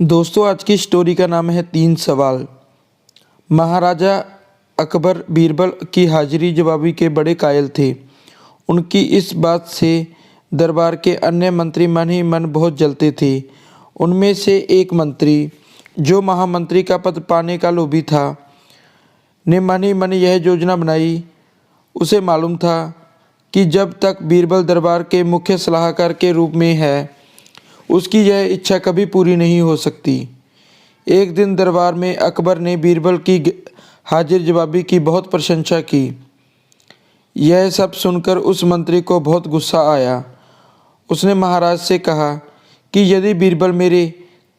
दोस्तों, आज की स्टोरी का नाम है 3 सवाल। महाराजा अकबर बीरबल की हाजिरी जवाबी के बड़े कायल थे। उनकी इस बात से दरबार के अन्य मंत्री मन ही मन बहुत जलते थे। उनमें से एक मंत्री, जो महामंत्री का पद पाने का लोभी था, ने मन ही मन यह योजना बनाई। उसे मालूम था कि जब तक बीरबल दरबार के मुख्य सलाहकार के रूप में है, उसकी यह इच्छा कभी पूरी नहीं हो सकती। एक दिन दरबार में अकबर ने बीरबल की हाजिर जवाबी की बहुत प्रशंसा की। यह सब सुनकर उस मंत्री को बहुत गुस्सा आया। उसने महाराज से कहा कि यदि बीरबल मेरे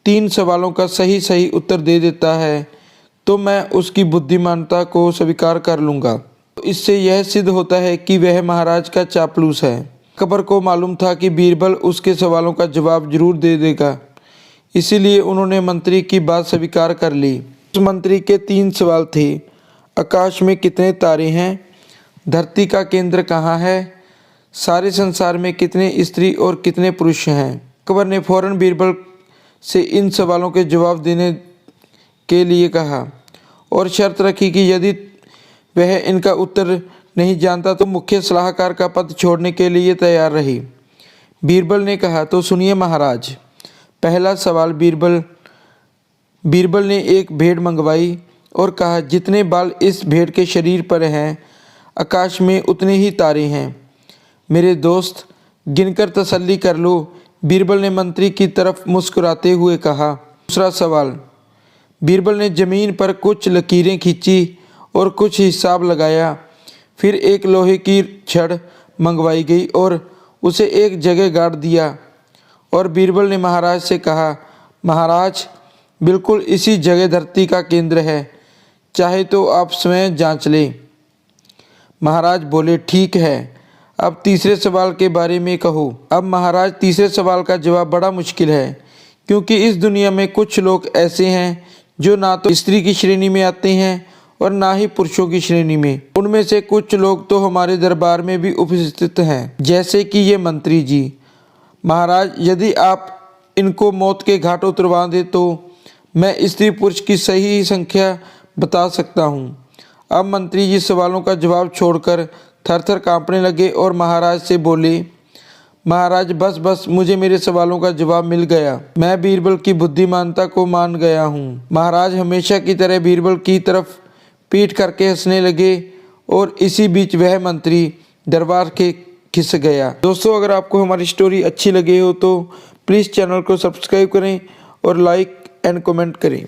3 सवालों का सही सही उत्तर दे देता है तो मैं उसकी बुद्धिमानता को स्वीकार कर लूँगा। इससे यह सिद्ध होता है कि वह महाराज का चापलूस है। अकबर को मालूम था कि बीरबल उसके सवालों का जवाब जरूर दे देगा, इसीलिए उन्होंने मंत्री की बात स्वीकार कर ली। उस मंत्री के 3 सवाल थे। आकाश में कितने तारे हैं? धरती का केंद्र कहाँ है? सारे संसार में कितने स्त्री और कितने पुरुष हैं? अकबर ने फौरन बीरबल से इन सवालों के जवाब देने के लिए कहा और शर्त रखी कि यदि वह इनका उत्तर नहीं जानता तो मुख्य सलाहकार का पद छोड़ने के लिए तैयार रही। बीरबल ने कहा, तो सुनिए महाराज। पहला सवाल। बीरबल ने एक भेड़ मंगवाई और कहा, जितने बाल इस भेड़ के शरीर पर हैं, आकाश में उतने ही तारे हैं। मेरे दोस्त, गिनकर तसल्ली कर लो, बीरबल ने मंत्री की तरफ मुस्कुराते हुए कहा। दूसरा सवाल। बीरबल ने ज़मीन पर कुछ लकीरें खींची और कुछ हिसाब लगाया। फिर एक लोहे की छड़ मंगवाई गई और उसे एक जगह गाड़ दिया और बीरबल ने महाराज से कहा, महाराज, बिल्कुल इसी जगह धरती का केंद्र है, चाहे तो आप स्वयं जांच लें। महाराज बोले, ठीक है, अब तीसरे सवाल के बारे में कहो। अब महाराज, तीसरे सवाल का जवाब बड़ा मुश्किल है, क्योंकि इस दुनिया में कुछ लोग ऐसे हैं जो ना तो स्त्री की श्रेणी में आते हैं और ना ही पुरुषों की श्रेणी में। उनमें से कुछ लोग तो हमारे दरबार में भी उपस्थित हैं, जैसे कि ये मंत्री जी। महाराज, यदि आप इनको मौत के घाट उतरवा दें तो मैं स्त्री पुरुष की सही संख्या बता सकता हूँ। अब मंत्री जी सवालों का जवाब छोड़कर थर-थर कांपने लगे और महाराज से बोले, महाराज, बस मुझे मेरे सवालों का जवाब मिल गया। मैं बीरबल की बुद्धिमानता को मान गया हूँ। महाराज हमेशा की तरह बीरबल की तरफ पीठ करके हंसने लगे और इसी बीच वह मंत्री दरबार के खिस गया। दोस्तों, अगर आपको हमारी स्टोरी अच्छी लगी हो तो प्लीज़ चैनल को सब्सक्राइब करें और लाइक एंड कमेंट करें।